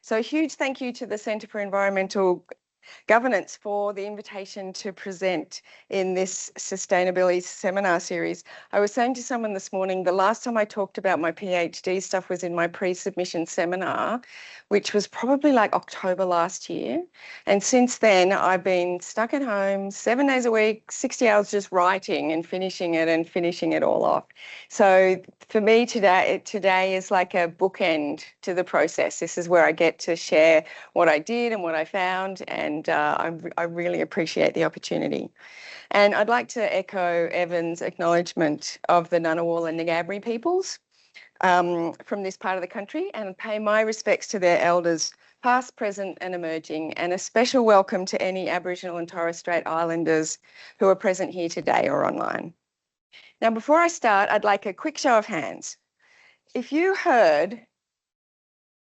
So a huge thank you to the Centre for Environmental Governance for the invitation to present in this Sustainability Seminar Series. I was saying to someone this morning, the last time I talked about my PhD stuff was in my pre-submission seminar, which was probably like October last year. And since then, I've been stuck at home 7 days a week, 60 hours just writing and finishing it all off. So for me today is like a bookend to the process. This is where I get to share what I did and what I found, and I really appreciate the opportunity. And I'd like to echo Evan's acknowledgement of the Ngunnawal and Ngambri peoples from this part of the country, and pay my respects to their elders, past, present and emerging, and a special welcome to any Aboriginal and Torres Strait Islanders who are present here today or online. Now, before I start, I'd like a quick show of hands. If you heard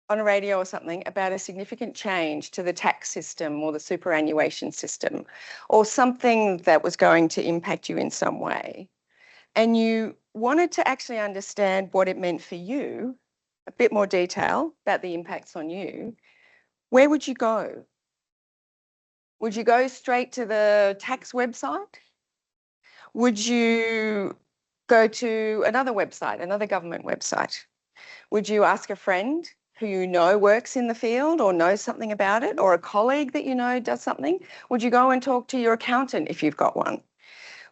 on a radio or something about a significant change to the tax system or the superannuation system, or something that was going to impact you in some way, and you wanted to actually understand what it meant for you, a bit more detail about the impacts on you, where would you go? Would you go straight to the tax website? Would you go to another website, another government website? Would you ask a friend who you know works in the field or knows something about it, or a colleague that you know does something? Would you go and talk to your accountant if you've got one?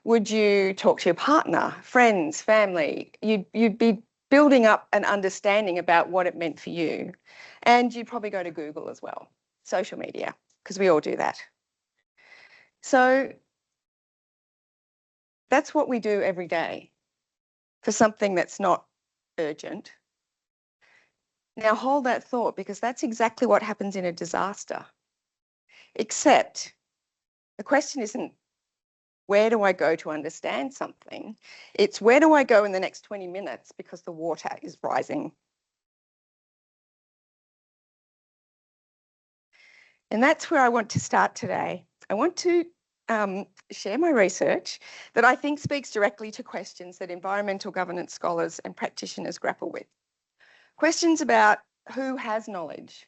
Would you talk to your partner, friends, family? You'd be building up an understanding about what it meant for you. And you'd probably go to Google as well, social media, because we all do that. So that's what we do every day for something that's not urgent. Now hold that thought, because that's exactly what happens in a disaster. Except the question isn't, where do I go to understand something? It's, where do I go in the next 20 minutes because the water is rising? And that's where I want to start today. I want to share my research that I think speaks directly to questions that environmental governance scholars and practitioners grapple with. Questions about who has knowledge,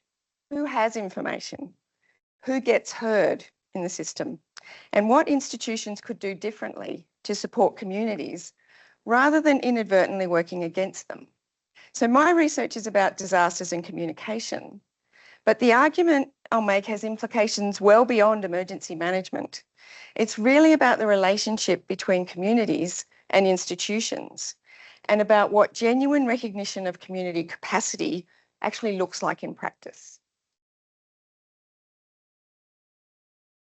who has information, who gets heard in the system, and what institutions could do differently to support communities rather than inadvertently working against them. So my research is about disasters and communication, but the argument I'll make has implications well beyond emergency management. It's really about the relationship between communities and institutions, and about what genuine recognition of community capacity actually looks like in practice.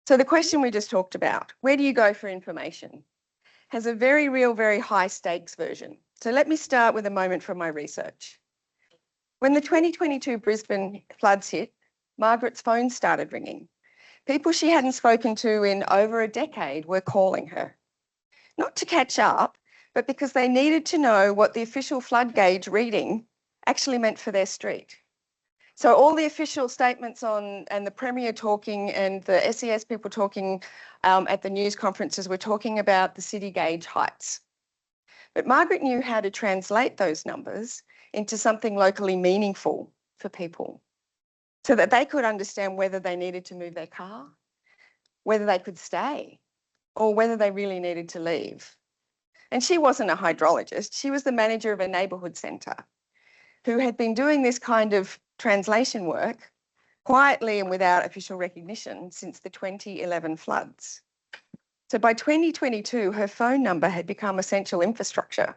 So the question we just talked about, where do you go for information, has a very real, very high stakes version. So let me start with a moment from my research. When the 2022 Brisbane floods hit, Margaret's phone started ringing. People she hadn't spoken to in over a decade were calling her, not to catch up, but because they needed to know what the official flood gauge reading actually meant for their street. So all the official statements and the Premier talking and the SES people talking at the news conferences were talking about the city gauge heights. But Margaret knew how to translate those numbers into something locally meaningful for people, so that they could understand whether they needed to move their car, whether they could stay, or whether they really needed to leave. And she wasn't a hydrologist, she was the manager of a neighbourhood centre who had been doing this kind of translation work quietly and without official recognition since the 2011 floods. So by 2022, her phone number had become essential infrastructure.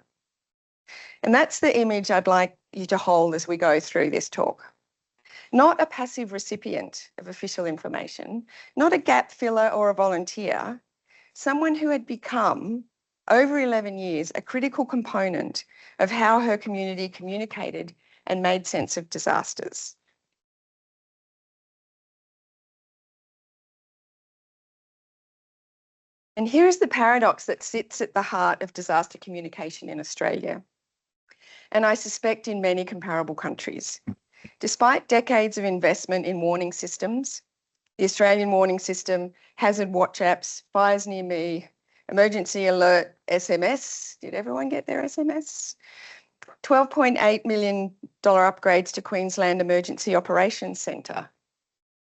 And that's the image I'd like you to hold as we go through this talk. Not a passive recipient of official information, not a gap filler or a volunteer, someone who had become, over 11 years, a critical component of how her community communicated and made sense of disasters. And here is the paradox that sits at the heart of disaster communication in Australia, and I suspect in many comparable countries. Despite decades of investment in warning systems, the Australian warning system, hazard watch apps, fires near me, emergency alert, SMS, did everyone get their SMS? $12.8 million upgrades to Queensland Emergency Operations Centre.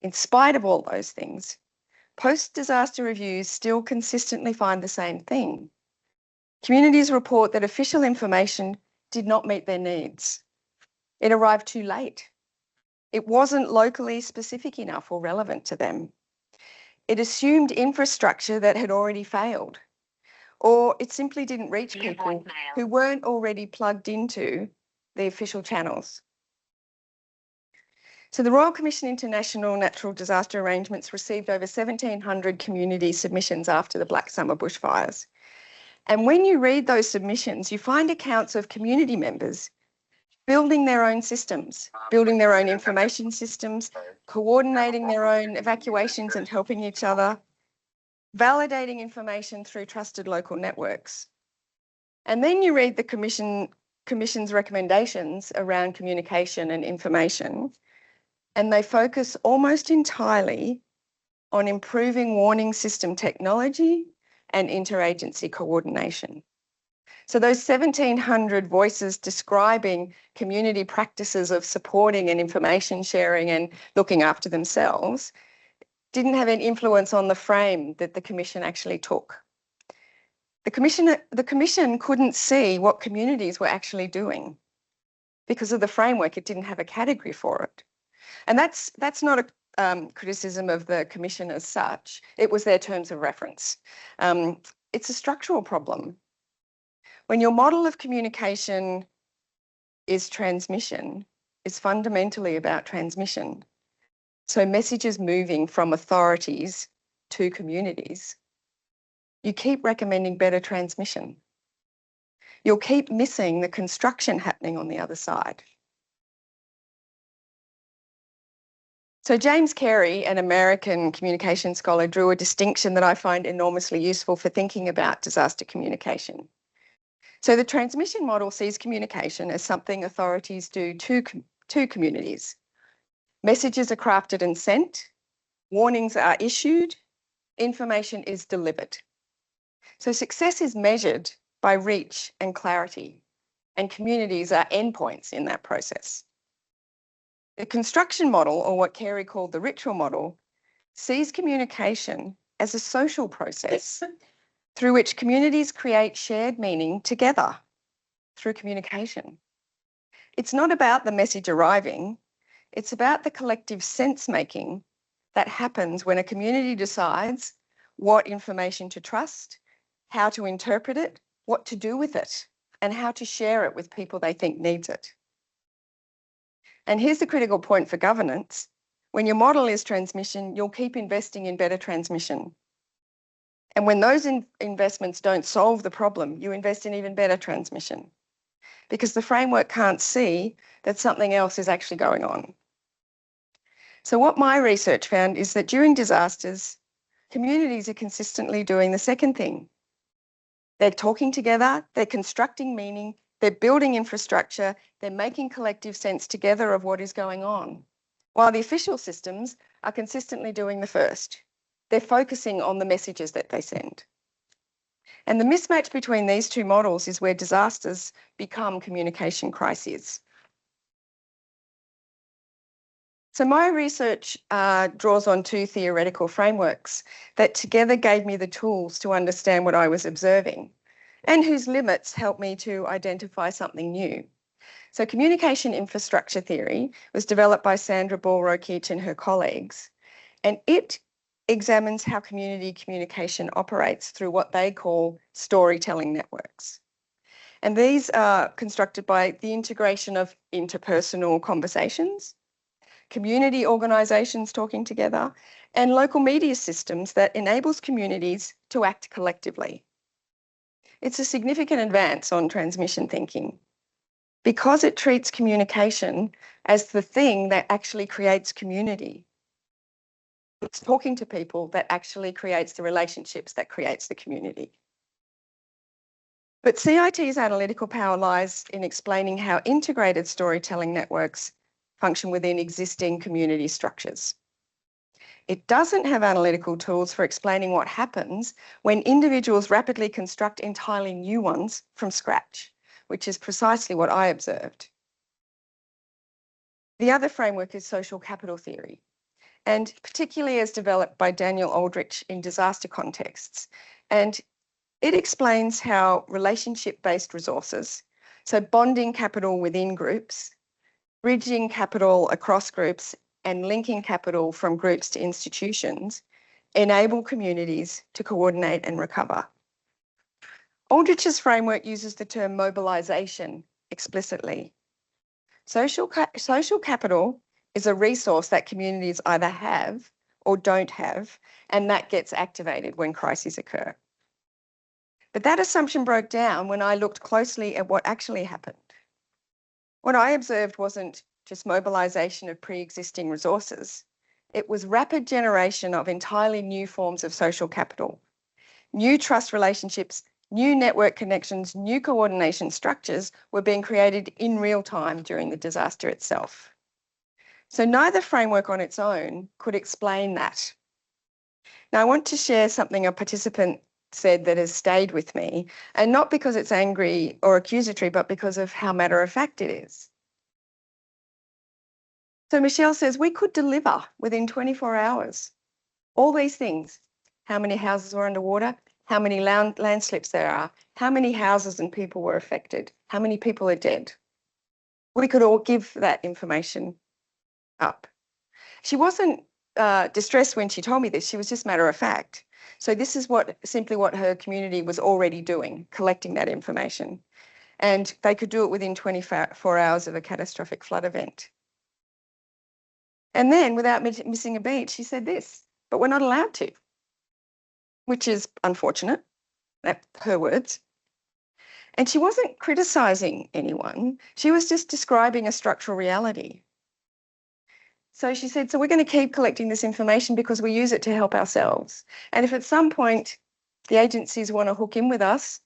In spite of all those things, post-disaster reviews still consistently find the same thing. Communities report that official information did not meet their needs. It arrived too late. It wasn't locally specific enough or relevant to them. It assumed infrastructure that had already failed, or it simply didn't reach people who weren't already plugged into the official channels. So the Royal Commission International Natural Disaster Arrangements received over 1,700 community submissions after the Black Summer bushfires. And when you read those submissions, you find accounts of community members building their own systems, building their own information systems, coordinating their own evacuations and helping each other, validating information through trusted local networks. And then you read the Commission's recommendations around communication and information, and they focus almost entirely on improving warning system technology and interagency coordination. So those 1,700 voices describing community practices of supporting and information sharing and looking after themselves didn't have any influence on the frame that the Commission actually took. The Commission couldn't see what communities were actually doing because of the framework. It didn't have a category for it. And that's not a criticism of the Commission as such. It was their terms of reference. It's a structural problem. When your model of communication is transmission, it's fundamentally about transmission. So messages moving from authorities to communities, you keep recommending better transmission. You'll keep missing the construction happening on the other side. So James Carey, an American communication scholar, drew a distinction that I find enormously useful for thinking about disaster communication. So the transmission model sees communication as something authorities do to communities. Messages are crafted and sent, warnings are issued, information is delivered. So success is measured by reach and clarity, and communities are endpoints in that process. The construction model, or what Carey called the ritual model, sees communication as a social process through which communities create shared meaning together through communication. It's not about the message arriving, it's about the collective sense-making that happens when a community decides what information to trust, how to interpret it, what to do with it, and how to share it with people they think needs it. And here's the critical point for governance. When your model is transmission, you'll keep investing in better transmission. And when those investments don't solve the problem, you invest in even better transmission because the framework can't see that something else is actually going on. So what my research found is that during disasters, communities are consistently doing the second thing. They're talking together, they're constructing meaning, they're building infrastructure, they're making collective sense together of what is going on, while the official systems are consistently doing the first. They're focusing on the messages that they send. And the mismatch between these two models is where disasters become communication crises. So my research draws on two theoretical frameworks that together gave me the tools to understand what I was observing and whose limits helped me to identify something new. So communication infrastructure theory was developed by Sandra Ball-Rokeach and her colleagues, and it examines how community communication operates through what they call storytelling networks. And these are constructed by the integration of interpersonal conversations, community organisations talking together, and local media systems that enables communities to act collectively. It's a significant advance on transmission thinking because it treats communication as the thing that actually creates community. It's talking to people that actually creates the relationships that creates the community. But CIT's analytical power lies in explaining how integrated storytelling networks function within existing community structures. It doesn't have analytical tools for explaining what happens when individuals rapidly construct entirely new ones from scratch, which is precisely what I observed. The other framework is social capital theory, and particularly as developed by Daniel Aldrich in disaster contexts. And it explains how relationship-based resources, so bonding capital within groups, bridging capital across groups, and linking capital from groups to institutions, enable communities to coordinate and recover. Aldrich's framework uses the term mobilisation explicitly. Social capital is a resource that communities either have or don't have, and that gets activated when crises occur. But that assumption broke down when I looked closely at what actually happened. What I observed wasn't just mobilisation of pre-existing resources. It was rapid generation of entirely new forms of social capital, new trust relationships, new network connections, new coordination structures were being created in real time during the disaster itself. So neither framework on its own could explain that. Now I want to share something a participant said that has stayed with me, and not because it's angry or accusatory, but because of how matter-of-fact it is. So Michelle says, we could deliver within 24 hours. All these things, how many houses were underwater, how many landslips there are, how many houses and people were affected, how many people are dead. We could all give that information up. She wasn't distressed when she told me this, she was just matter of fact. So this is simply what her community was already doing, collecting that information. And they could do it within 24 hours of a catastrophic flood event. And then, without missing a beat, she said this, but we're not allowed to, which is unfortunate, her words. And she wasn't criticising anyone, she was just describing a structural reality. So she said, so we're going to keep collecting this information because we use it to help ourselves. And if at some point the agencies want to hook in with us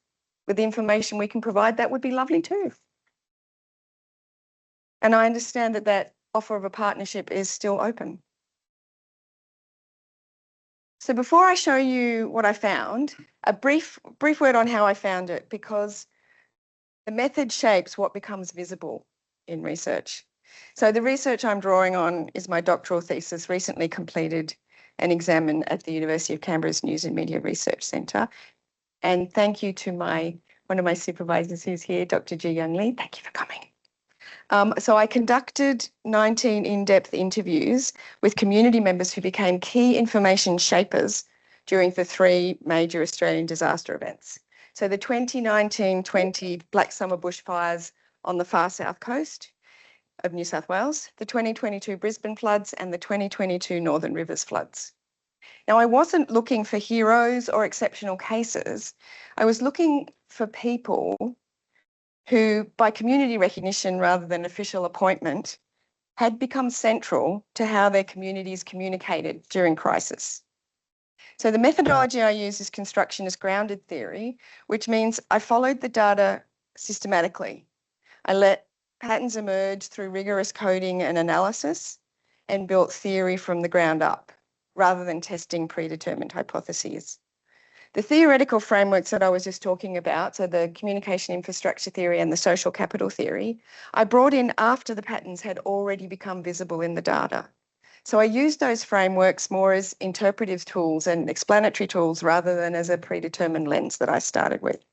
with the information we can provide, that would be lovely too. And I understand that that offer of a partnership is still open. So before I show you what I found, a brief word on how I found it, because the method shapes what becomes visible in research. So the research I'm drawing on is my doctoral thesis, recently completed and examined at the University of Canberra's News and Media Research Centre. And thank you to one of my supervisors who's here, Dr. Ji Young Lee. Thank you for coming. So I conducted 19 in-depth interviews with community members who became key information shapers during the 3 major Australian disaster events. So the 2019-20 Black Summer bushfires on the far south coast of New South Wales, the 2022 Brisbane floods, and the 2022 Northern Rivers floods. Now, I wasn't looking for heroes or exceptional cases. I was looking for people who, by community recognition rather than official appointment, had become central to how their communities communicated during crisis. So the methodology I use is constructionist grounded theory, which means I followed the data systematically. I let patterns emerge through rigorous coding and analysis and built theory from the ground up, rather than testing predetermined hypotheses. The theoretical frameworks that I was just talking about, so the communication infrastructure theory and the social capital theory, I brought in after the patterns had already become visible in the data. So I used those frameworks more as interpretive tools and explanatory tools rather than as a predetermined lens that I started with.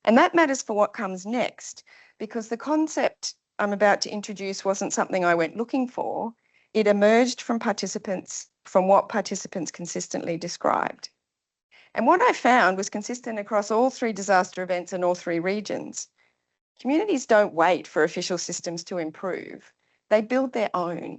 And that matters for what comes next, because the concept I'm about to introduce wasn't something I went looking for. It emerged from what participants consistently described. And what I found was consistent across all 3 disaster events and all 3 regions. Communities don't wait for official systems to improve. They build their own.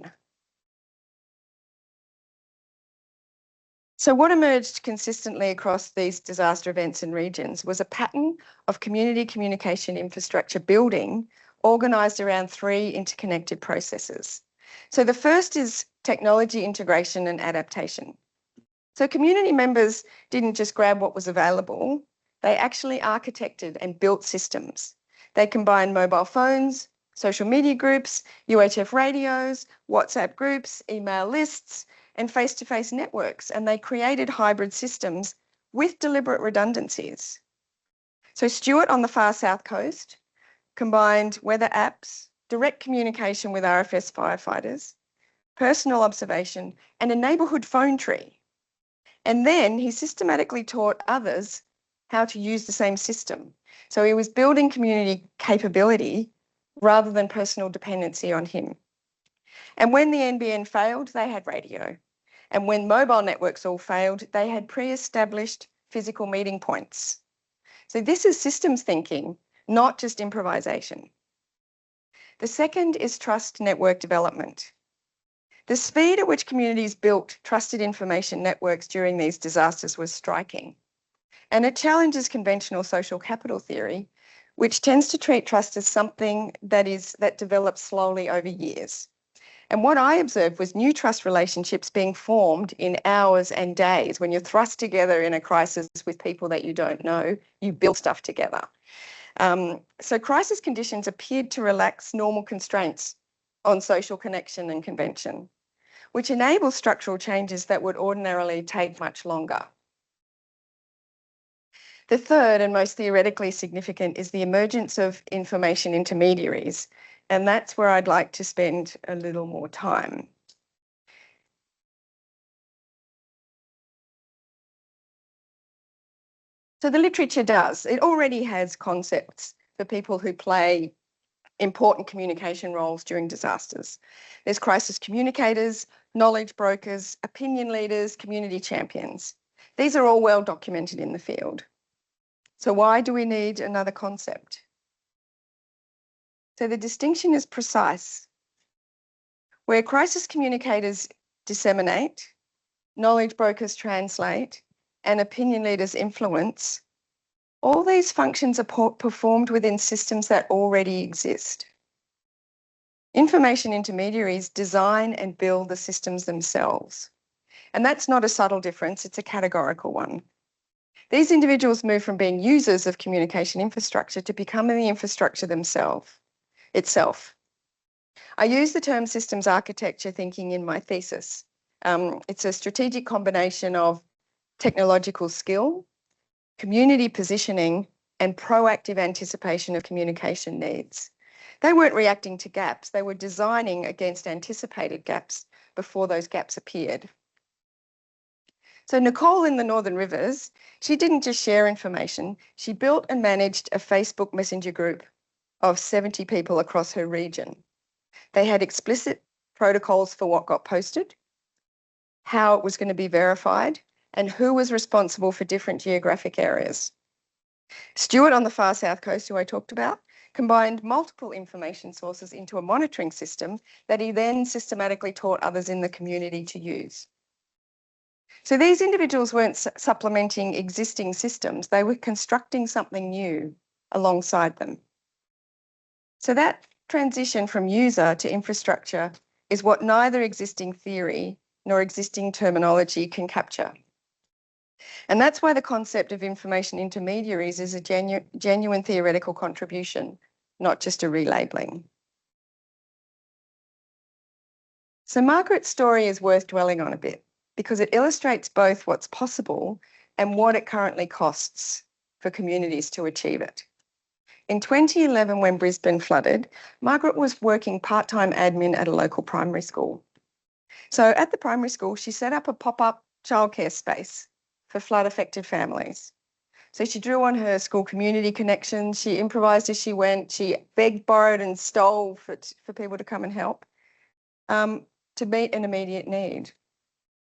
So what emerged consistently across these disaster events and regions was a pattern of community communication infrastructure building organised around 3 interconnected processes. So the first is technology integration and adaptation. So community members didn't just grab what was available, they actually architected and built systems. They combined mobile phones, social media groups, UHF radios, WhatsApp groups, email lists, and face-to-face networks, and they created hybrid systems with deliberate redundancies. So Stuart on the far south coast combined weather apps, direct communication with RFS firefighters, personal observation, and a neighbourhood phone tree. And then he systematically taught others how to use the same system. So he was building community capability rather than personal dependency on him. And when the NBN failed, they had radio. And when mobile networks all failed, they had pre-established physical meeting points. So this is systems thinking, not just improvisation. The second is trust network development. The speed at which communities built trusted information networks during these disasters was striking. And it challenges conventional social capital theory, which tends to treat trust as something that develops slowly over years. And what I observed was new trust relationships being formed in hours and days. When you're thrust together in a crisis with people that you don't know, you build stuff together. So crisis conditions appeared to relax normal constraints on social connection and convention, which enables structural changes that would ordinarily take much longer. The third and most theoretically significant is the emergence of information intermediaries, and that's where I'd like to spend a little more time. So the literature does. It already has concepts for people who play important communication roles during disasters. There's crisis communicators, knowledge brokers, opinion leaders, community champions. These are all well documented in the field. So why do we need another concept? So the distinction is precise. Where crisis communicators disseminate, knowledge brokers translate, and opinion leaders influence, all these functions are performed within systems that already exist. Information intermediaries design and build the systems themselves. And that's not a subtle difference, it's a categorical one. These individuals move from being users of communication infrastructure to becoming the infrastructure itself. I use the term systems architecture thinking in my thesis. It's a strategic combination of technological skill, community positioning, and proactive anticipation of communication needs. They weren't reacting to gaps, they were designing against anticipated gaps before those gaps appeared. So Nicole in the Northern Rivers, she didn't just share information, she built and managed a Facebook Messenger group of 70 people across her region. They had explicit protocols for what got posted, how it was going to be verified, and who was responsible for different geographic areas. Stuart on the far south coast, who I talked about, combined multiple information sources into a monitoring system that he then systematically taught others in the community to use. So these individuals weren't supplementing existing systems, they were constructing something new alongside them. So that transition from user to infrastructure is what neither existing theory nor existing terminology can capture. And that's why the concept of information intermediaries is a genuine theoretical contribution, not just a relabeling. So Margaret's story is worth dwelling on a bit because it illustrates both what's possible and what it currently costs for communities to achieve it. In 2011, when Brisbane flooded, Margaret was working part-time admin at a local primary school. So at the primary school, she set up a pop-up childcare space for flood-affected families. So she drew on her school community connections, she improvised as she went, she begged, borrowed and stole for people to come and help to meet an immediate need.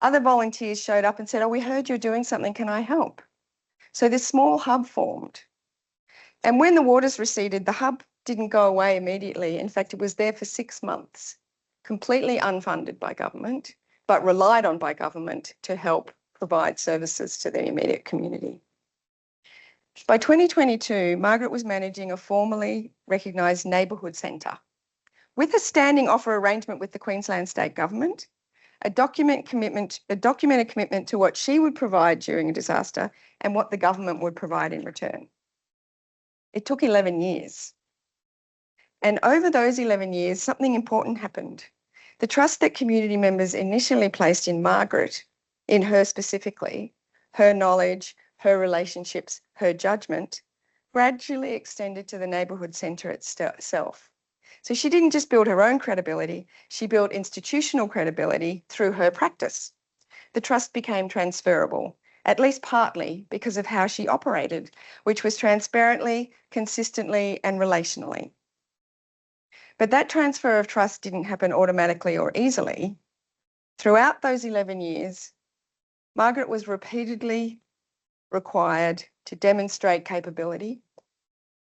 Other volunteers showed up and said, "Oh, we heard you're doing something, can I help?" So this small hub formed. And when the waters receded, the hub didn't go away immediately. In fact, it was there for 6 months, completely unfunded by government, but relied on by government to help provide services to the immediate community. By 2022, Margaret was managing a formally recognised neighbourhood centre with a standing offer arrangement with the Queensland State Government, a documented commitment to what she would provide during a disaster and what the government would provide in return. It took 11 years. And over those 11 years, something important happened. The trust that community members initially placed in Margaret, in her specifically, her knowledge, her relationships, her judgment, gradually extended to the neighbourhood centre itself. So she didn't just build her own credibility, she built institutional credibility through her practice. The trust became transferable, at least partly because of how she operated, which was transparently, consistently, and relationally. But that transfer of trust didn't happen automatically or easily. Throughout those 11 years, Margaret was repeatedly required to demonstrate capability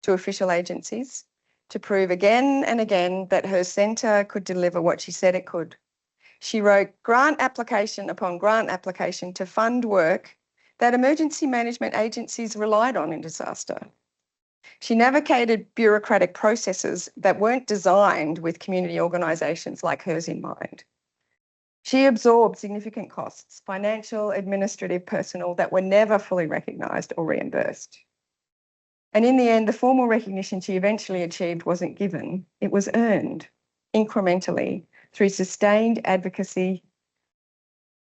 to official agencies, to prove again and again that her centre could deliver what she said it could. She wrote grant application upon grant application to fund work that emergency management agencies relied on in disaster. She navigated bureaucratic processes that weren't designed with community organisations like hers in mind. She absorbed significant costs, financial, administrative, personal, that were never fully recognised or reimbursed. And in the end, the formal recognition she eventually achieved wasn't given, it was earned incrementally through sustained advocacy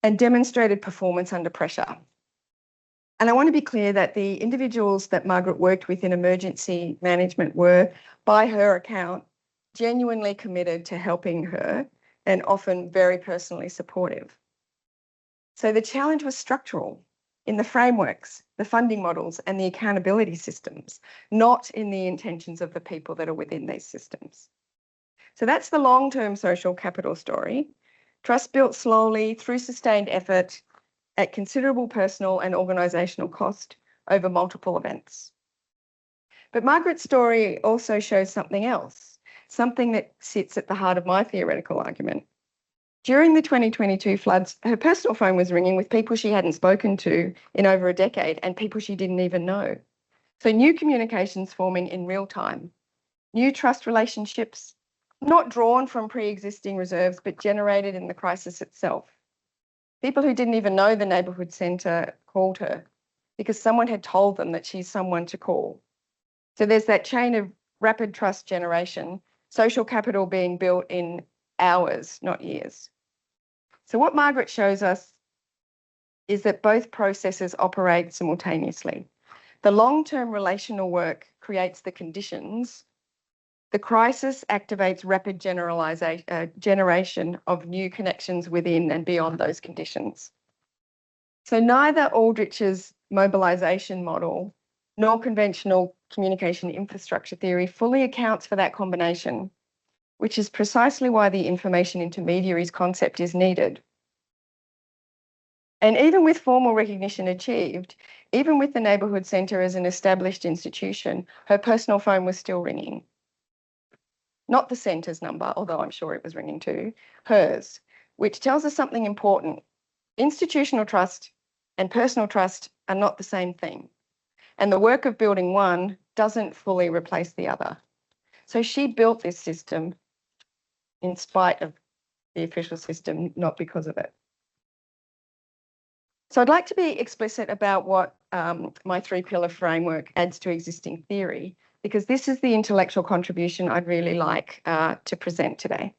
and demonstrated performance under pressure. And I want to be clear that the individuals that Margaret worked with in emergency management were, by her account, genuinely committed to helping her and often very personally supportive. So the challenge was structural in the frameworks, the funding models, and the accountability systems, not in the intentions of the people that are within these systems. So that's the long-term social capital story. Trust built slowly through sustained effort at considerable personal and organisational cost over multiple events. But Margaret's story also shows something else, something that sits at the heart of my theoretical argument. During the 2022 floods, her personal phone was ringing with people she hadn't spoken to in over a decade and people she didn't even know. So new communications forming in real time, new trust relationships, not drawn from pre-existing reserves, but generated in the crisis itself. People who didn't even know the neighbourhood centre called her because someone had told them that she's someone to call. So there's that chain of rapid trust generation, social capital being built in hours, not years. So what Margaret shows us is that both processes operate simultaneously. The long-term relational work creates the conditions. The crisis activates rapid generation of new connections within and beyond those conditions. So neither Aldrich's mobilisation model nor conventional communication infrastructure theory fully accounts for that combination, which is precisely why the information intermediaries concept is needed. And even with formal recognition achieved, even with the neighbourhood centre as an established institution, her personal phone was still ringing. Not the centre's number, although I'm sure it was ringing too, hers, which tells us something important. Institutional trust and personal trust are not the same thing. And the work of building one doesn't fully replace the other. So she built this system in spite of the official system, not because of it. So I'd like to be explicit about what my three-pillar framework adds to existing theory, because this is the intellectual contribution I'd really like to present today.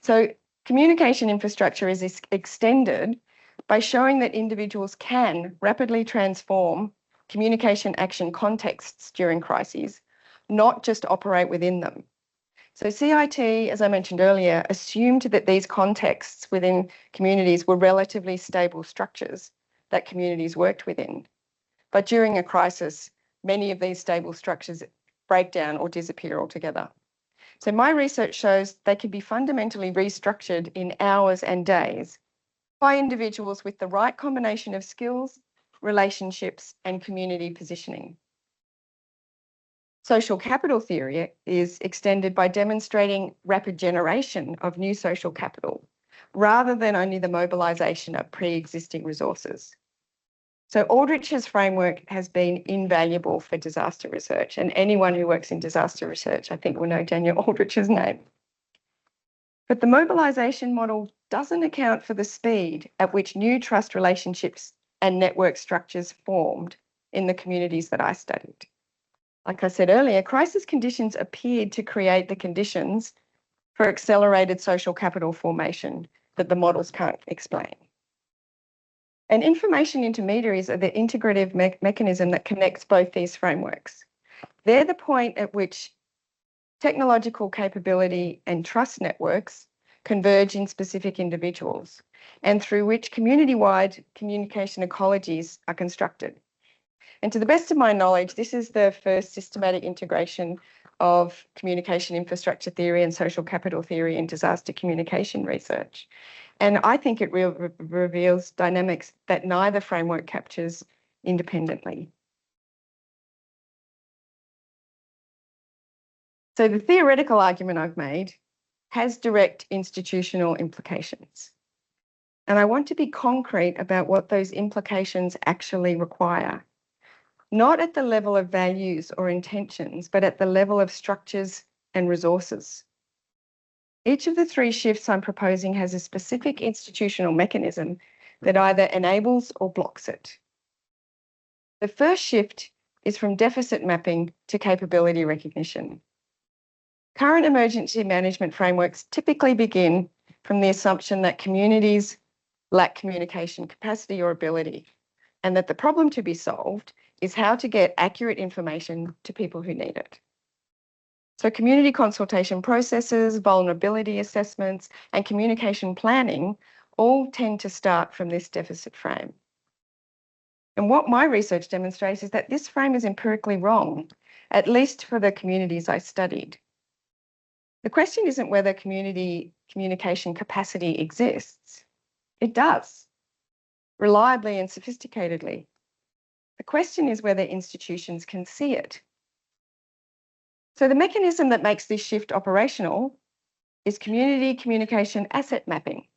So communication infrastructure is extended by showing that individuals can rapidly transform communication action contexts during crises, not just operate within them. So CIT, as I mentioned earlier, assumed that these contexts within communities were relatively stable structures that communities worked within. But during a crisis, many of these stable structures break down or disappear altogether. So my research shows they can be fundamentally restructured in hours and days by individuals with the right combination of skills, relationships, and community positioning. Social capital theory is extended by demonstrating rapid generation of new social capital, rather than only the mobilisation of pre-existing resources. So Aldrich's framework has been invaluable for disaster research, and anyone who works in disaster research, I think, will know Daniel Aldrich's name. But the mobilisation model doesn't account for the speed at which new trust relationships and network structures formed in the communities that I studied. Like I said earlier, crisis conditions appeared to create the conditions for accelerated social capital formation that the models can't explain. And information intermediaries are the integrative mechanism that connects both these frameworks. They're the point at which technological capability and trust networks converge in specific individuals, and through which community-wide communication ecologies are constructed. And to the best of my knowledge, this is the first systematic integration of communication infrastructure theory and social capital theory in disaster communication research. And I think it reveals dynamics that neither framework captures independently. So the theoretical argument I've made has direct institutional implications. And I want to be concrete about what those implications actually require, not at the level of values or intentions, but at the level of structures and resources. Each of the three shifts I'm proposing has a specific institutional mechanism that either enables or blocks it. The first shift is from deficit mapping to capability recognition. Current emergency management frameworks typically begin from the assumption that communities lack communication capacity or ability, and that the problem to be solved is how to get accurate information to people who need it. So community consultation processes, vulnerability assessments, and communication planning all tend to start from this deficit frame. And what my research demonstrates is that this frame is empirically wrong, at least for the communities I studied. The question isn't whether community communication capacity exists. It does, reliably and sophisticatedly. The question is whether institutions can see it. So the mechanism that makes this shift operational is community communication asset mapping,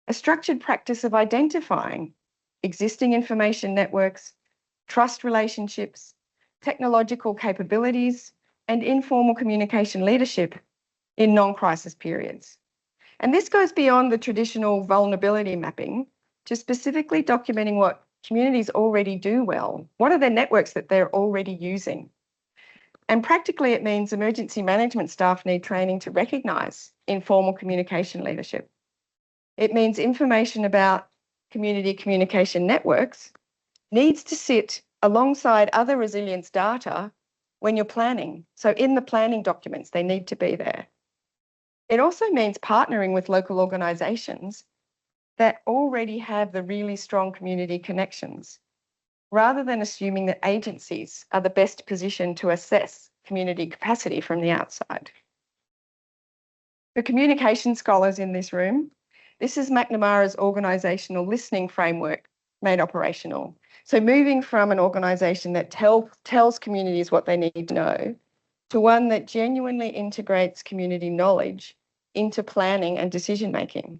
a structured practice of identifying existing information networks, trust relationships, technological capabilities, and informal communication leadership in non-crisis periods. And this goes beyond the traditional vulnerability mapping to specifically documenting what communities already do well. What are their networks that they're already using? And practically, it means emergency management staff need training to recognise informal communication leadership. It means information about community communication networks needs to sit alongside other resilience data when you're planning. So in the planning documents, they need to be there. It also means partnering with local organisations that already have the really strong community connections, rather than assuming that agencies are the best positioned to assess community capacity from the outside. For communication scholars in this room, this is McNamara's organisational listening framework made operational. So moving from an organisation that tells communities what they need to know to one that genuinely integrates community knowledge into planning and decision making.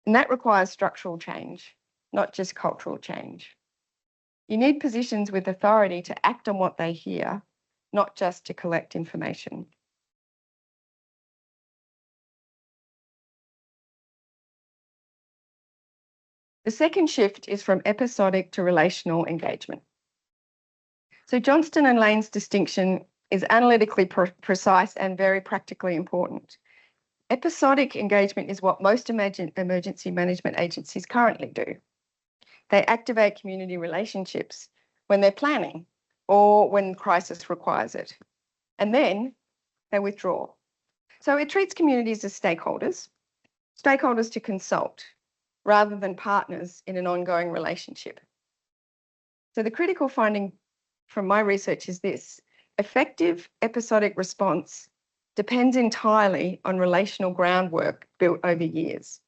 And that requires structural change, not just cultural change. You need positions with authority to act on what they hear, not just to collect information. The second shift is from episodic to relational engagement. So Johnston and Lane's distinction is analytically precise and very practically important. Episodic engagement is what most emergency management agencies currently do. They activate community relationships when they're planning or when crisis requires it, and then they withdraw. So it treats communities as stakeholders to consult, rather than partners in an ongoing relationship. So the critical finding from my research is this: effective episodic response depends entirely on relational groundwork built over years.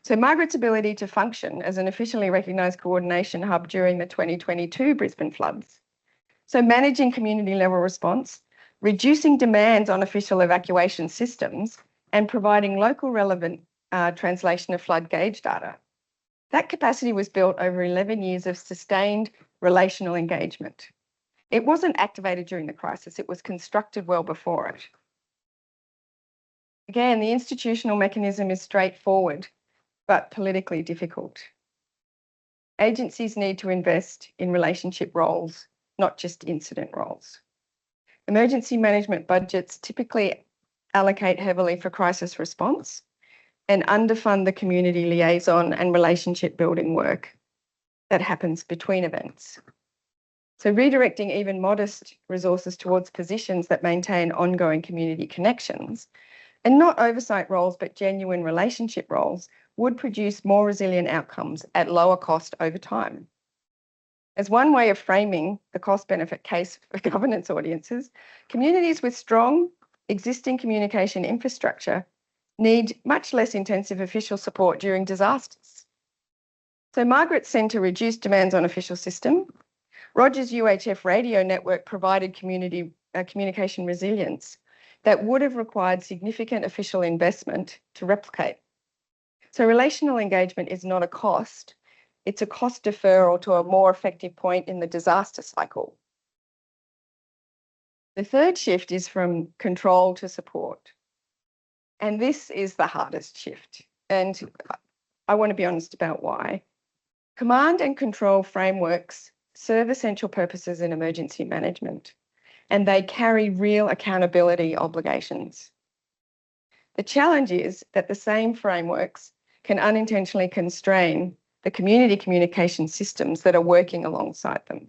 So Margaret's ability to function as an officially recognised coordination hub during the 2022 Brisbane floods. So managing community level response, reducing demands on official evacuation systems, and providing local relevant translation of flood gauge data. That capacity was built over 11 years of sustained relational engagement. It wasn't activated during the crisis, it was constructed well before it. Again, the institutional mechanism is straightforward, but politically difficult. Agencies need to invest in relationship roles, not just incident roles. Emergency management budgets typically allocate heavily for crisis response and underfund the community liaison and relationship building work that happens between events. So redirecting even modest resources towards positions that maintain ongoing community connections, and not oversight roles, but genuine relationship roles, would produce more resilient outcomes at lower cost over time. As one way of framing the cost-benefit case for governance audiences, communities with strong existing communication infrastructure need much less intensive official support during disasters. So Margaret's Centre reduced demands on official system. Rogers UHF radio network provided communication resilience that would have required significant official investment to replicate. So relational engagement is not a cost, it's a cost deferral to a more effective point in the disaster cycle. The third shift is from control to support. And this is the hardest shift. And I want to be honest about why. Command and control frameworks serve essential purposes in emergency management, and they carry real accountability obligations. The challenge is that the same frameworks can unintentionally constrain the community communication systems that are working alongside them.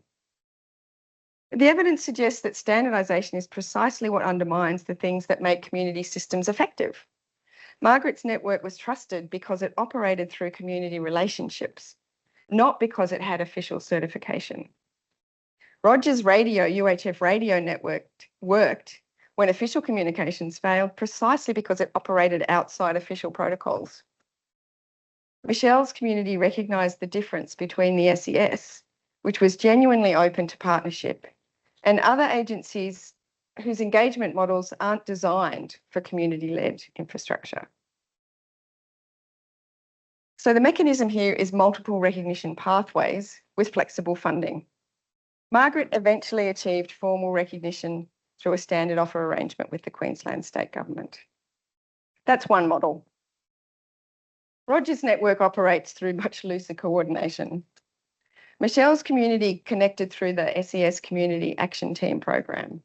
The evidence suggests that standardisation is precisely what undermines the things that make community systems effective. Margaret's network was trusted because it operated through community relationships, not because it had official certification. Rogers' UHF radio network worked when official communications failed precisely because it operated outside official protocols. Michelle's community recognised the difference between the SES, which was genuinely open to partnership, and other agencies whose engagement models aren't designed for community-led infrastructure. So the mechanism here is multiple recognition pathways with flexible funding. Margaret eventually achieved formal recognition through a standard offer arrangement with the Queensland State Government. That's one model. Rogers' network operates through much looser coordination. Michelle's community connected through the SES Community Action Team program.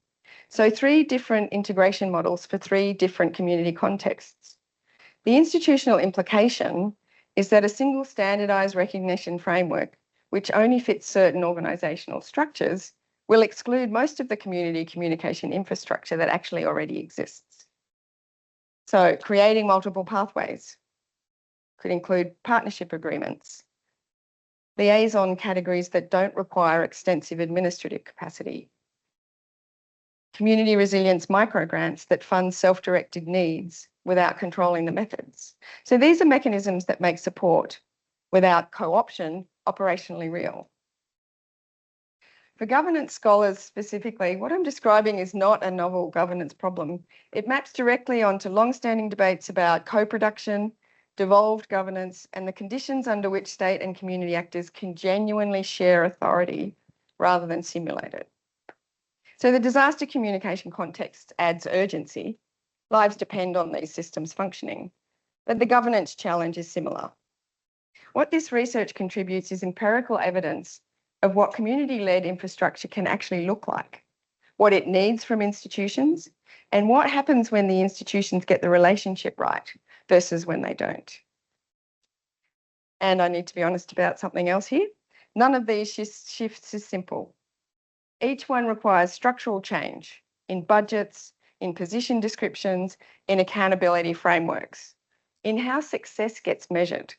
So 3 different integration models for 3 different community contexts. The institutional implication is that a single standardised recognition framework, which only fits certain organisational structures, will exclude most of the community communication infrastructure that actually already exists. So creating multiple pathways could include partnership agreements, liaison categories that don't require extensive administrative capacity, community resilience microgrants that fund self-directed needs without controlling the methods. So these are mechanisms that make support without co-option operationally real. For governance scholars specifically, what I'm describing is not a novel governance problem. It maps directly onto long-standing debates about co-production, devolved governance, and the conditions under which state and community actors can genuinely share authority rather than simulate it. So the disaster communication context adds urgency. Lives depend on these systems functioning, but the governance challenge is similar. What this research contributes is empirical evidence of what community-led infrastructure can actually look like, what it needs from institutions, and what happens when the institutions get the relationship right versus when they don't. And I need to be honest about something else here. None of these shifts is simple. Each one requires structural change in budgets, in position descriptions, in accountability frameworks, in how success gets measured,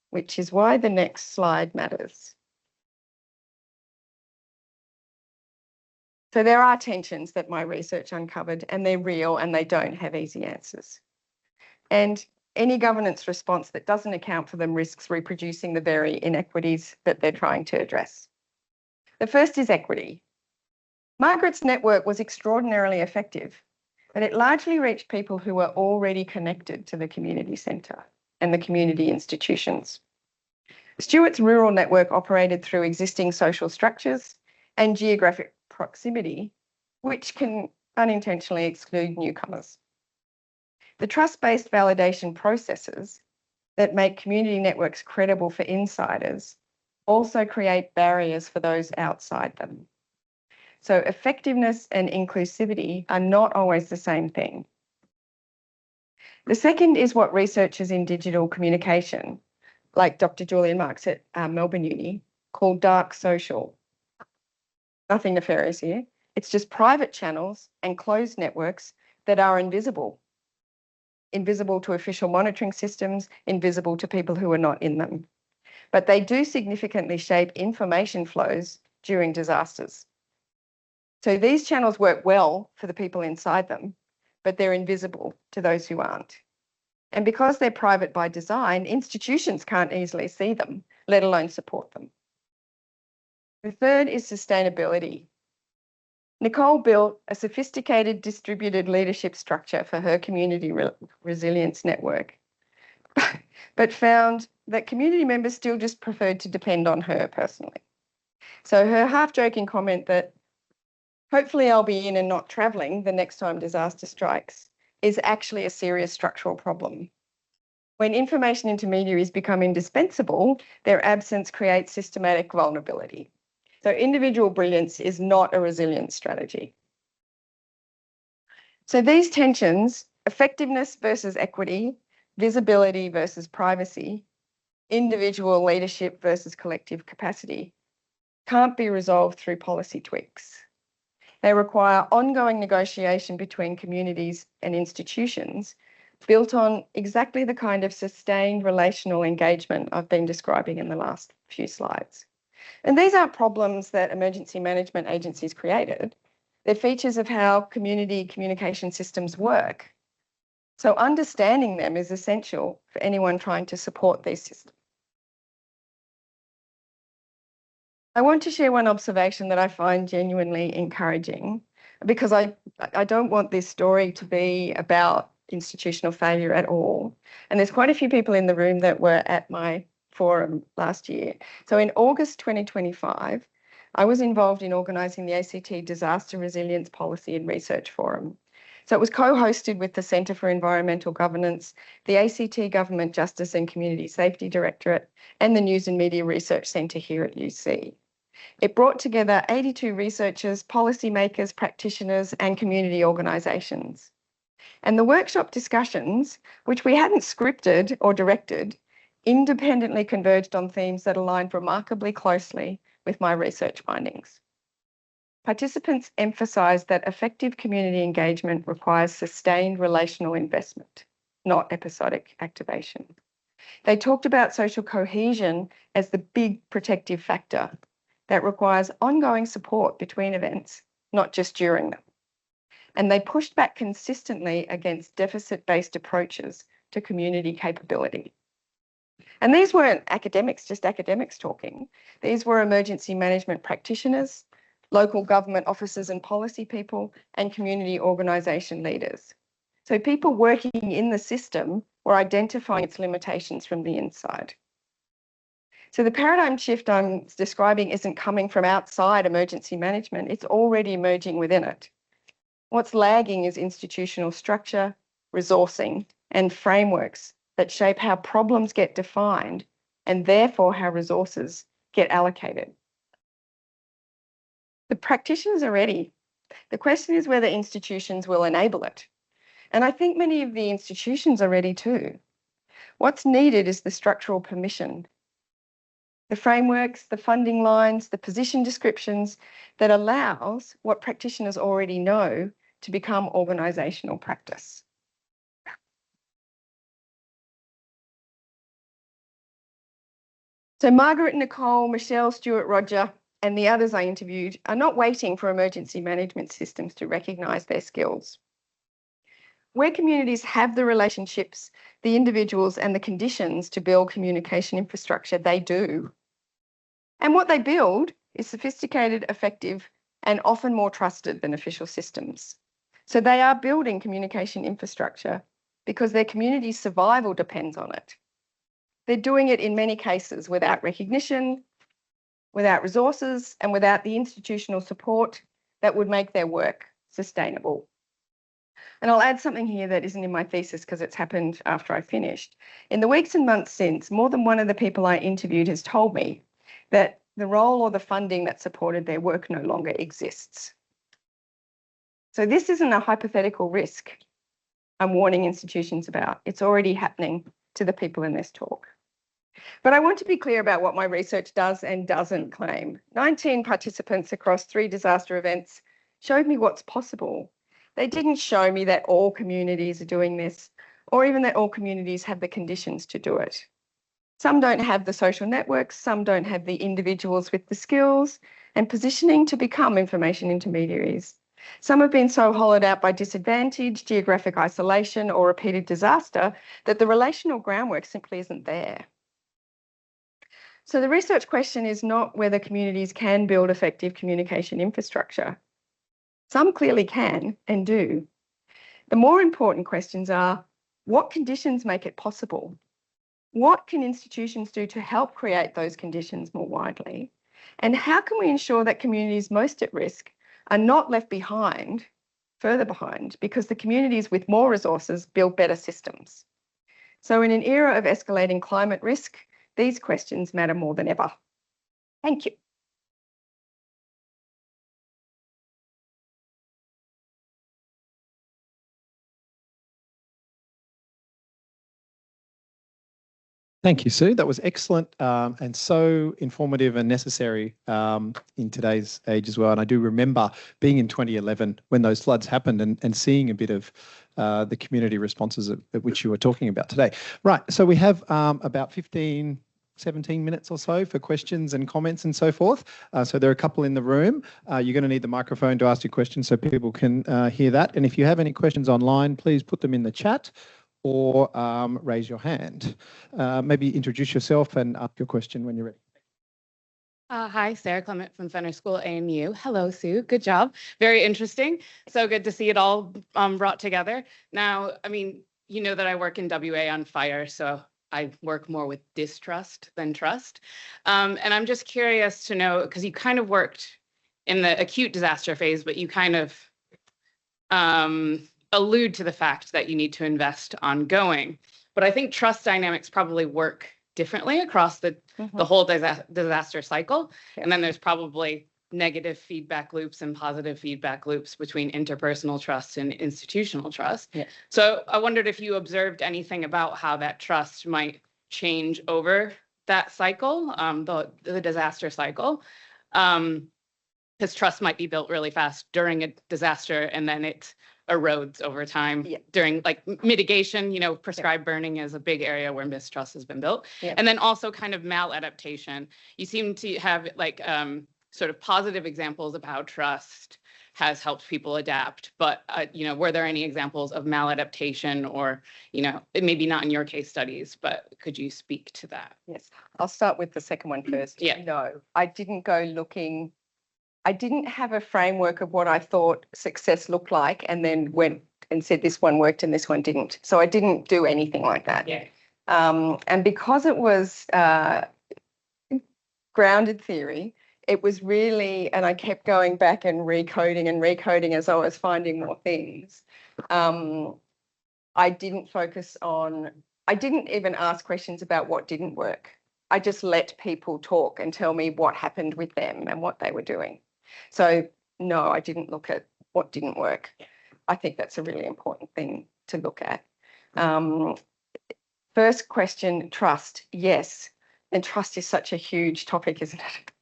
which is why the next slide matters. So there are tensions that my research uncovered, and they're real and they don't have easy answers. And any governance response that doesn't account for them risks reproducing the very inequities that they're trying to address. The first is equity. Margaret's network was extraordinarily effective, but it largely reached people who were already connected to the community centre and the community institutions. Stuart's rural network operated through existing social structures and geographic proximity, which can unintentionally exclude newcomers. The trust-based validation processes that make community networks credible for insiders also create barriers for those outside them. So effectiveness and inclusivity are not always the same thing. The second is what researchers in digital communication, like Dr. Julian Marks at Melbourne Uni, called dark social. Nothing nefarious here. It's just private channels and closed networks that are invisible. Invisible to official monitoring systems, invisible to people who are not in them. But they do significantly shape information flows during disasters. So these channels work well for the people inside them, but they're invisible to those who aren't. And because they're private by design, institutions can't easily see them, let alone support them. The third is sustainability. Nicole built a sophisticated distributed leadership structure for her community resilience network, but found that community members still just preferred to depend on her personally. So her half-joking comment that hopefully I'll be in and not travelling the next time disaster strikes is actually a serious structural problem. When information intermediaries become indispensable, their absence creates systematic vulnerability. So individual brilliance is not a resilience strategy. So these tensions, effectiveness versus equity, visibility versus privacy, individual leadership versus collective capacity, can't be resolved through policy tweaks. They require ongoing negotiation between communities and institutions built on exactly the kind of sustained relational engagement I've been describing in the last few slides. And these aren't problems that emergency management agencies created. They're features of how community communication systems work. So understanding them is essential for anyone trying to support these systems. I want to share one observation that I find genuinely encouraging, because I don't want this story to be about institutional failure at all. And there's quite a few people in the room that were at my forum last year. So in August 2025, I was involved in organising the ACT Disaster Resilience Policy and Research Forum. So it was co-hosted with the Centre for Environmental Governance, the ACT Government Justice and Community Safety Directorate, and the News and Media Research Centre here at UC. It brought together 82 researchers, policymakers, practitioners, and community organisations. And the workshop discussions, which we hadn't scripted or directed, independently converged on themes that aligned remarkably closely with my research findings. Participants emphasised that effective community engagement requires sustained relational investment, not episodic activation. They talked about social cohesion as the big protective factor that requires ongoing support between events, not just during them. And they pushed back consistently against deficit-based approaches to community capability. And these weren't academics, just academics talking. These were emergency management practitioners, local government officers and policy people, and community organisation leaders. So people working in the system were identifying its limitations from the inside. So the paradigm shift I'm describing isn't coming from outside emergency management, it's already emerging within it. What's lagging is institutional structure, resourcing, and frameworks that shape how problems get defined and therefore how resources get allocated. The practitioners are ready. The question is whether institutions will enable it. And I think many of the institutions are ready too. What's needed is the structural permission, the frameworks, the funding lines, the position descriptions that allows what practitioners already know to become organisational practice. So Margaret, Nicole, Michelle, Stuart, Roger, and the others I interviewed are not waiting for emergency management systems to recognise their skills. Where communities have the relationships, the individuals, and the conditions to build communication infrastructure, they do. And what they build is sophisticated, effective, and often more trusted than official systems. So they are building communication infrastructure because their community's survival depends on it. They're doing it in many cases without recognition, without resources, and without the institutional support that would make their work sustainable. And I'll add something here that isn't in my thesis because it's happened after I finished. In the weeks and months since, more than one of the people I interviewed has told me that the role or the funding that supported their work no longer exists. So this isn't a hypothetical risk I'm warning institutions about. It's already happening to the people in this talk. But I want to be clear about what my research does and doesn't claim. 19 participants across 3 disaster events showed me what's possible. They didn't show me that all communities are doing this, or even that all communities have the conditions to do it. Some don't have the social networks, some don't have the individuals with the skills and positioning to become information intermediaries. Some have been so hollowed out by disadvantage, geographic isolation, or repeated disaster that the relational groundwork simply isn't there. So the research question is not whether communities can build effective communication infrastructure. Some clearly can and do. The more important questions are, what conditions make it possible? What can institutions do to help create those conditions more widely? And how can we ensure that communities most at risk are not left behind, further behind, because the communities with more resources build better systems? So in an era of escalating climate risk, these questions matter more than ever. Thank you. Thank you, Sue. That was excellent and so informative and necessary in today's age as well. And I do remember being in 2011 when those floods happened and seeing a bit of the community responses at which you were talking about today. Right, so we have about 15, 17 minutes or so for questions and comments and so forth. So there are a couple in the room. You're going to need the microphone to ask your questions so people can hear that. And if you have any questions online, please put them in the chat or raise your hand. Maybe introduce yourself and ask your question when you're ready. Hi, Sarah Clement from Fenner School, AMU. Hello, Sue. Good job. Very interesting. So good to see it all brought together. Now, I mean, you know that I work in WA on fire, so I work more with distrust than trust. And I'm just curious to know, because you kind of worked in the acute disaster phase, but you kind of allude to the fact that you need to invest ongoing. But I think trust dynamics probably work differently across the whole disaster cycle. Yeah. And then there's probably negative feedback loops and positive feedback loops between interpersonal trust and institutional trust. Yeah. So I wondered if you observed anything about how that trust might change over that cycle, the disaster cycle. Because trust might be built really fast during a disaster and then it erodes over time. Yeah. During like mitigation, you know, prescribed burning is a big area where mistrust has been built. Yeah. And then also kind of maladaptation. You seem to have like sort of positive examples of how trust has helped people adapt, but you know, were there any examples of maladaptation or, you know, maybe not in your case studies, but could you speak to that? Yes, I'll start with the second one first. Yeah. No, I didn't go looking. I didn't have a framework of what I thought success looked like and then went and said this one worked and this one didn't. So I didn't do anything like that. Yeah. And because it was grounded theory, it was really, and I kept going back and recoding as I was finding more things. I didn't focus on, I didn't even ask questions about what didn't work. I just let people talk and tell me what happened with them and what they were doing. So no, I didn't look at what didn't work. I think that's a really important thing to look at. First question, trust. Yes, and trust is such a huge topic, isn't it?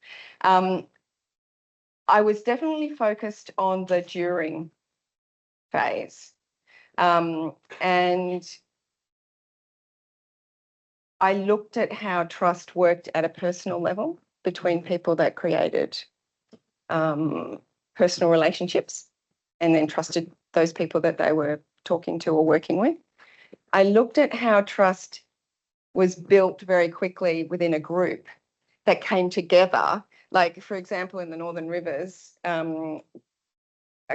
I was definitely focused on the during phase. And I looked at how trust worked at a personal level between people that created personal relationships and then trusted those people that they were talking to or working with. I looked at how trust was built very quickly within a group that came together. Like, for example, in the Northern Rivers, a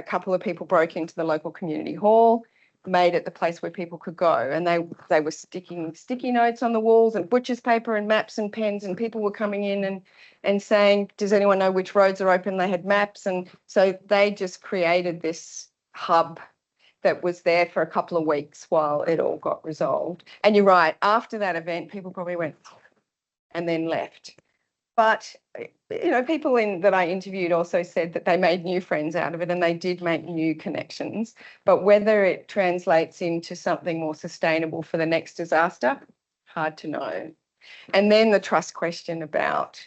couple of people broke into the local community hall, made it the place where people could go, and they were sticking sticky notes on the walls and butcher's paper and maps and pens, and people were coming in and saying, does anyone know which roads are open? They had maps, and so they just created this hub that was there for a couple of weeks while it all got resolved. And you're right, after that event, people probably went and then left. But, you know, people that I interviewed also said that they made new friends out of it and they did make new connections. But whether it translates into something more sustainable for the next disaster, hard to know. And then the trust question about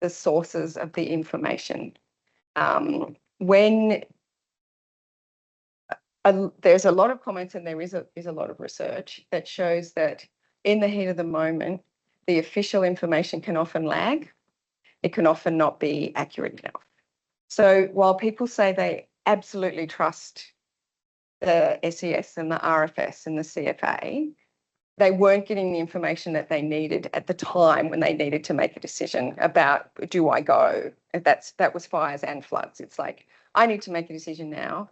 the sources of the information. When there's a lot of comments and there is a lot of research that shows that in the heat of the moment, the official information can often lag. It can often not be accurate enough. So while people say they absolutely trust the SES and the RFS and the CFA, they weren't getting the information that they needed at the time when they needed to make a decision about, do I go? That was fires and floods. It's like, I need to make a decision now.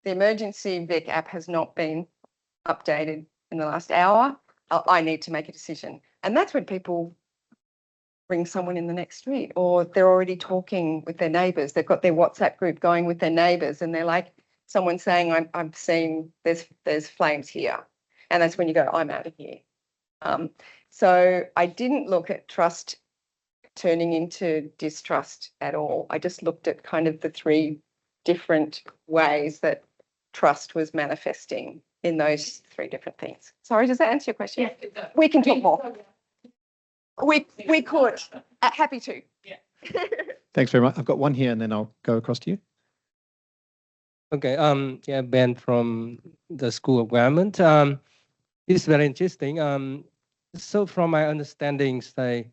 The emergency Vic app has not been updated in the last hour. I need to make a decision. And that's when people bring someone in the next street, or they're already talking with their neighbours. They've got their WhatsApp group going with their neighbours, and they're like, someone saying, I've seen there's flames here. And that's when you go, I'm out of here. So I didn't look at trust turning into distrust at all. I just looked at kind of the three different ways that trust was manifesting in those three different things. Sorry, does that answer your question? Yes, it does. We can talk more. We could. Happy to. Yeah. Thanks very much. I've got one here and then I'll go across to you. Okay, yeah, Ben from the School of Government. It's very interesting. So from my understanding, say,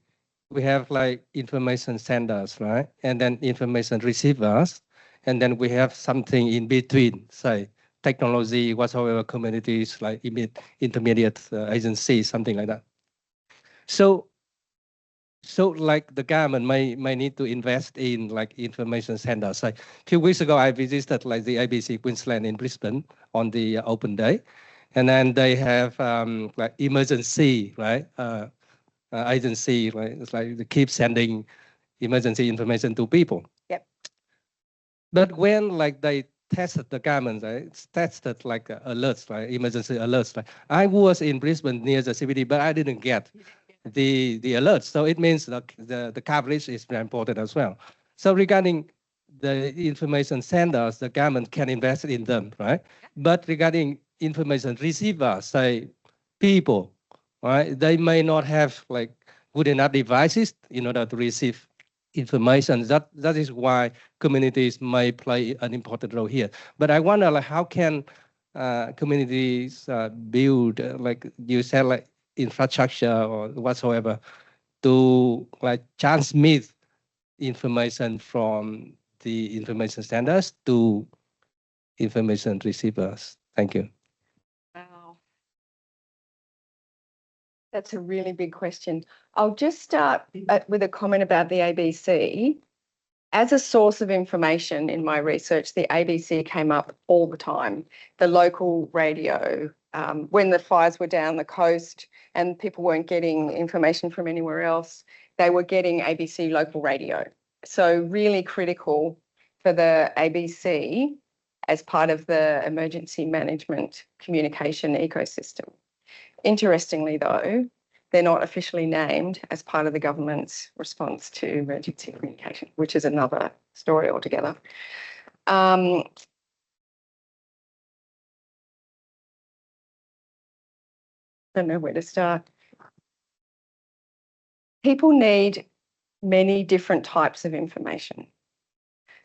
we have like information senders, right? And then information receivers. And then we have something in between, say, technology, whatsoever communities, like intermediate agencies, something like that. So like the government may need to invest in like information centers. Like a few weeks ago, I visited like the ABC Queensland in Brisbane on the open day, and then they have like emergency, right? Agency, right? It's like they keep sending emergency information to people. Yep. But when like they tested the government, right? It's tested like alerts, right? Emergency alerts. Right? I was in Brisbane near the CBD, but I didn't get the alerts. So it means the coverage is very important as well. So regarding the information senders, the government can invest in them, right? But regarding information receivers, say people, right? They may not have like good enough devices in order to receive information. That is why communities may play an important role here. But I wonder, like, how can communities build, like you said, like infrastructure or whatsoever, to like transmit information from the information standards to information receivers? Thank you. Wow. That's a really big question. I'll just start with a comment about the ABC. As a source of information in my research, the ABC came up all the time. The local radio, when the fires were down the coast and people weren't getting information from anywhere else, they were getting ABC local radio. So really critical for the ABC as part of the emergency management communication ecosystem. Interestingly, though, they're not officially named as part of the government's response to emergency communication, which is another story altogether. I don't know where to start. People need many different types of information.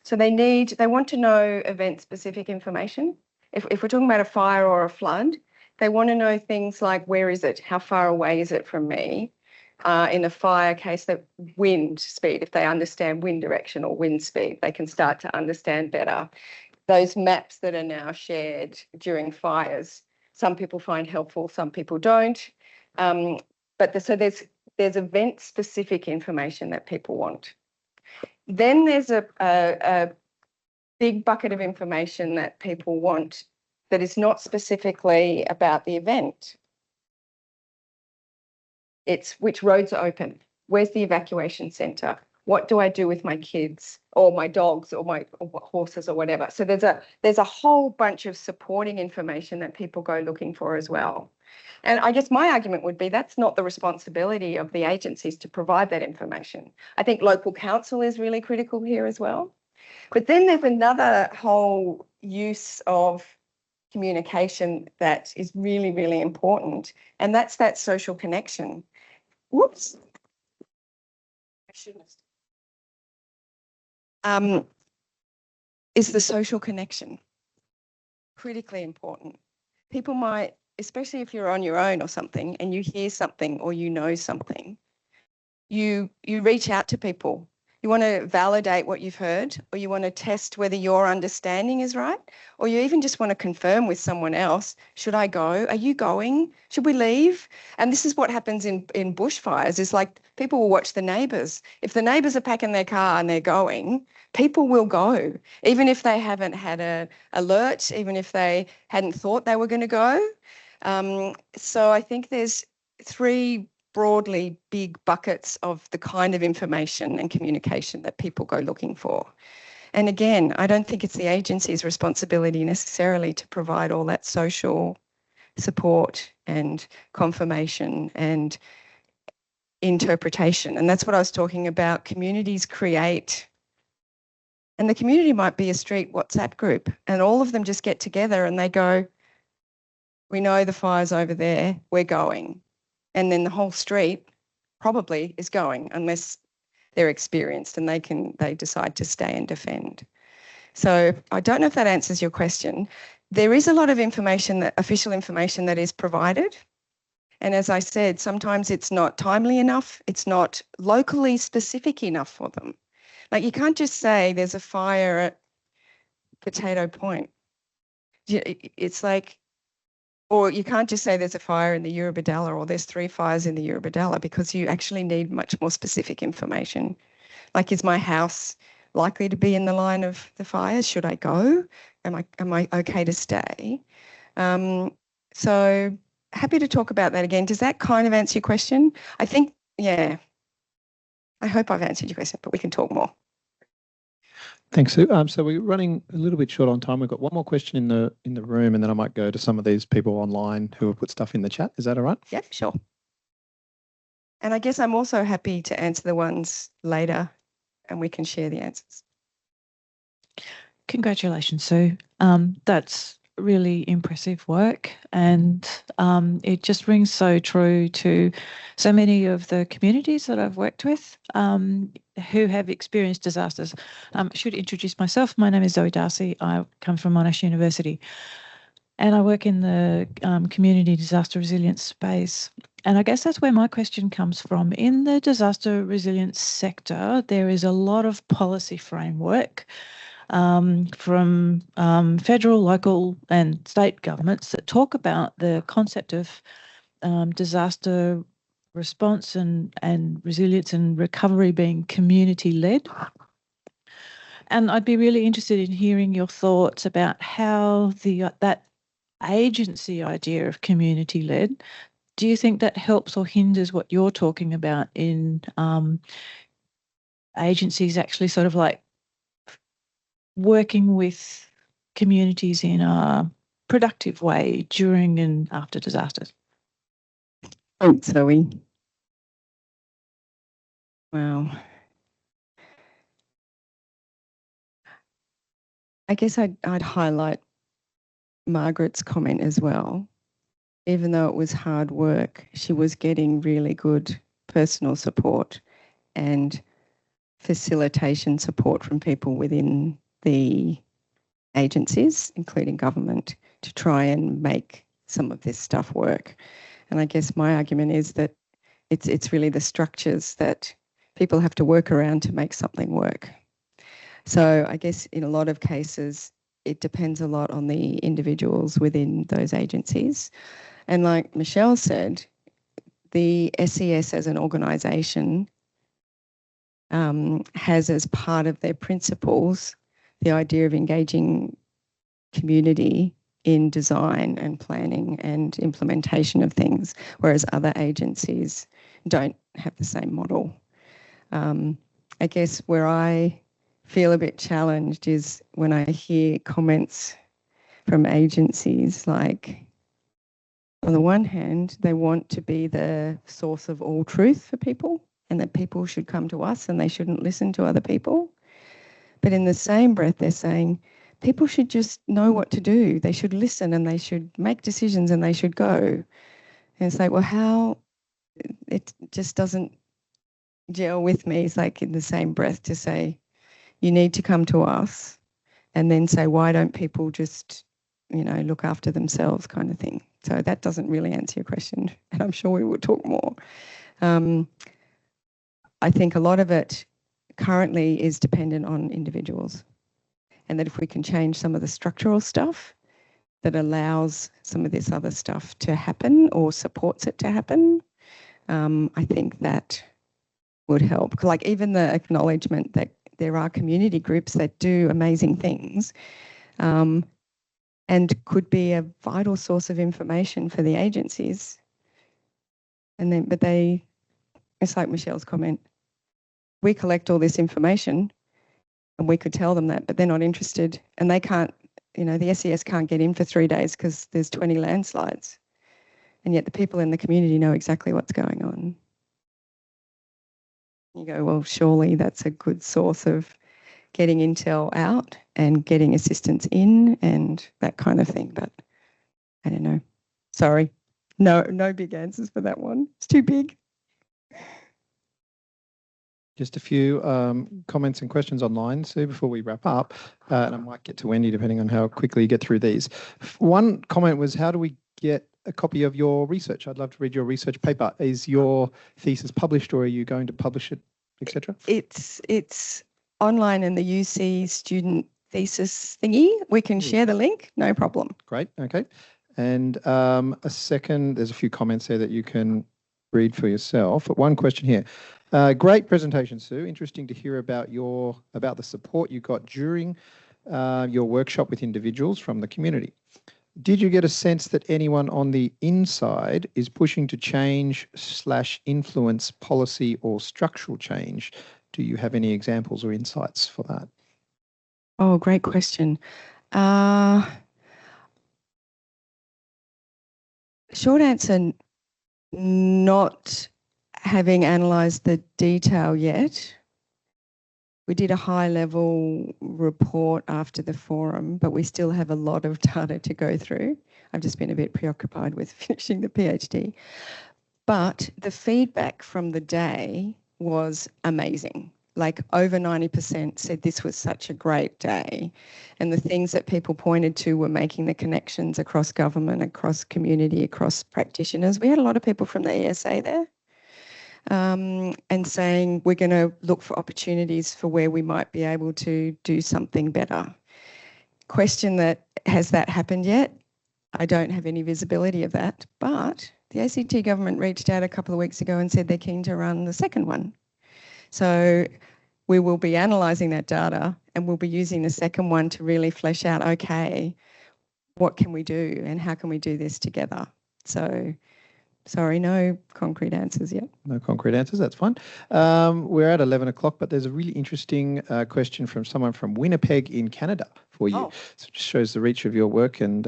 So they want to know event-specific information. If we're talking about a fire or a flood, they want to know things like, where is it? How far away is it from me? In a fire case, the wind speed, if they understand wind direction or wind speed, they can start to understand better. Those maps that are now shared during fires, some people find helpful, some people don't. So there's event-specific information that people want. Then there's a big bucket of information that people want that is not specifically about the event. It's which roads are open, where's the evacuation centre, what do I do with my kids or my dogs or my horses or whatever. So there's a whole bunch of supporting information that people go looking for as well. And I guess my argument would be that's not the responsibility of the agencies to provide that information. I think local council is really critical here as well. But then there's another whole use of communication that is really, really important. And that's that social connection. Whoops. I shouldn't have. Is the social connection. Critically important. People might, especially if you're on your own or something and you hear something or you know something, you reach out to people. You want to validate what you've heard, or you want to test whether your understanding is right, or you even just want to confirm with someone else, should I go? Are you going? Should we leave? And this is what happens in bushfires, is like people will watch the neighbours. If the neighbours are packing their car and they're going, people will go, even if they haven't had an alert, even if they hadn't thought they were going to go. So I think there's three broadly big buckets of the kind of information and communication that people go looking for. And again, I don't think it's the agency's responsibility necessarily to provide all that social support and confirmation and interpretation. And that's what I was talking about. Communities create, and the community might be a street WhatsApp group, and all of them just get together and they go, we know the fire's over there, we're going. And then the whole street probably is going, unless they're experienced and they decide to stay and defend. So I don't know if that answers your question. There is a lot of information, official information that is provided. And as I said, sometimes it's not timely enough. It's not locally specific enough for them. Like you can't just say there's a fire at Potato Point. It's like, or you can't just say there's a fire in the Eurobodalla or there's 3 fires in the Eurobodalla, because you actually need much more specific information. Like, is my house likely to be in the line of the fires? Should I go? Am I okay to stay? So happy to talk about that again. Does that kind of answer your question? I think, yeah. I hope I've answered your question, but we can talk more. Thanks, Sue. So we're running a little bit short on time. We've got one more question in the room, and then I might go to some of these people online who have put stuff in the chat. Is that all right? Yep, sure. And I guess I'm also happy to answer the ones later, and we can share the answers. Congratulations, Sue. That's really impressive work, and it just rings so true to so many of the communities that I've worked with who have experienced disasters. I should introduce myself. My name is Zoe Darcy. I come from Monash University, and I work in the community disaster resilience space. And I guess that's where my question comes from. In the disaster resilience sector, there is a lot of policy framework from federal, local and state governments that talk about the concept of disaster response and resilience and recovery being community-led. And I'd be really interested in hearing your thoughts about how that agency idea of community-led, do you think that helps or hinders what you're talking about in agencies actually sort of like working with communities in a productive way during and after disasters? Thanks, Zoe. Wow. I guess I'd highlight Margaret's comment as well. Even though it was hard work, she was getting really good personal support and facilitation support from people within the agencies, including government, to try and make some of this stuff work. And I guess my argument is that it's really the structures that people have to work around to make something work. So I guess in a lot of cases, it depends a lot on the individuals within those agencies. And like Michelle said, the SES as an organisation has as part of their principles the idea of engaging community in design and planning and implementation of things, whereas other agencies don't have the same model. I guess where I feel a bit challenged is when I hear comments from agencies like, on the one hand, they want to be the source of all truth for people and that people should come to us and they shouldn't listen to other people. But in the same breath, they're saying, people should just know what to do. They should listen and they should make decisions and they should go. And it's like, well, how? It just doesn't gel with me. It's like in the same breath to say, you need to come to us, and then say, why don't people just, look after themselves, kind of thing. So that doesn't really answer your question, and I'm sure we will talk more. I think a lot of it currently is dependent on individuals, and that if we can change some of the structural stuff that allows some of this other stuff to happen or supports it to happen, I think that would help. Like even the acknowledgement that there are community groups that do amazing things, and could be a vital source of information for the agencies. And then, it's like Michelle's comment, we collect all this information and we could tell them that, but they're not interested, and they can't, the SES can't get in for 3 days because there's 20 landslides. And yet the people in the community know exactly what's going on. You go, well, surely that's a good source of getting intel out and getting assistance in and that kind of thing. But I don't know. Sorry. No big answers for that one. It's too big. Just a few comments and questions online, Sue, before we wrap up. And I might get to Wendy depending on how quickly you get through these. One comment was, how do we get a copy of your research? I'd love to read your research paper. Is your thesis published, or are you going to publish it, etc.? It's online in the UC student thesis thingy. We can share the link, no problem. Great, okay. And a second, there's a few comments there that you can read for yourself. But one question here. Great presentation, Sue. Interesting to hear about the support you got during your workshop with individuals from the community. Did you get a sense that anyone on the inside is pushing to change/influence policy or structural change? Do you have any examples or insights for that? Oh, great question. Short answer, not having analysed the detail yet. We did a high-level report after the forum, but we still have a lot of data to go through. I've just been a bit preoccupied with finishing the PhD. But the feedback from the day was amazing. Like over 90% said this was such a great day. And the things that people pointed to were making the connections across government, across community, across practitioners. We had a lot of people from the ESA there. And saying we're going to look for opportunities for where we might be able to do something better. Question that, has that happened yet? I don't have any visibility of that, but the ACT government reached out a couple of weeks ago and said they're keen to run the second one. So we will be analysing that data and we'll be using the second one to really flesh out, okay, what can we do and how can we do this together? So sorry, no concrete answers yet. No concrete answers, that's fine. We're at 11 o'clock, but there's a really interesting question from someone from Winnipeg in Canada for you. Oh. So it just shows the reach of your work and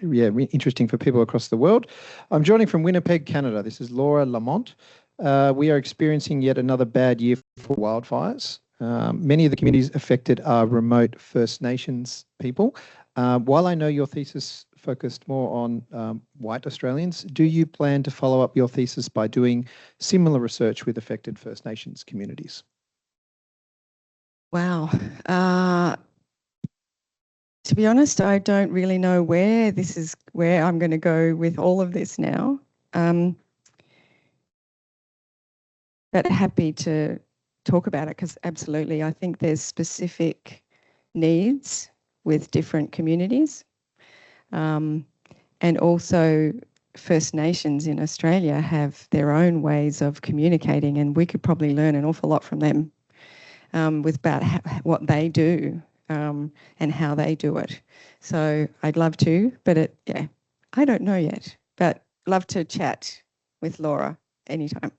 interesting for people across the world. I'm joining from Winnipeg, Canada. This is Laura Lamont. We are experiencing yet another bad year for wildfires. Many of the communities affected are remote First Nations people. While I know your thesis focused more on white Australians, do you plan to follow up your thesis by doing similar research with affected First Nations communities? Wow. To be honest, I don't really know where I'm going to go with all of this now. But happy to talk about it because absolutely, I think there's specific needs with different communities. And also First Nations in Australia have their own ways of communicating, and we could probably learn an awful lot from them with about what they do and how they do it. So I'd love to, but I don't know yet, but love to chat with Laura anytime.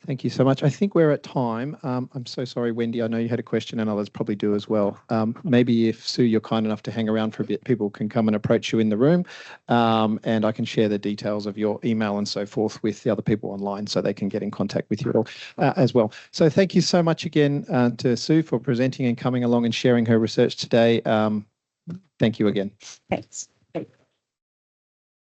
Thank you so much. I think we're at time. I'm so sorry, Wendy. I know you had a question and others probably do as well. Maybe if, Sue, you're kind enough to hang around for a bit, people can come and approach you in the room, and I can share the details of your email and so forth with the other people online so they can get in contact with you all as well. So thank you so much again to Sue for presenting and coming along and sharing her research today. Thank you again. Thanks.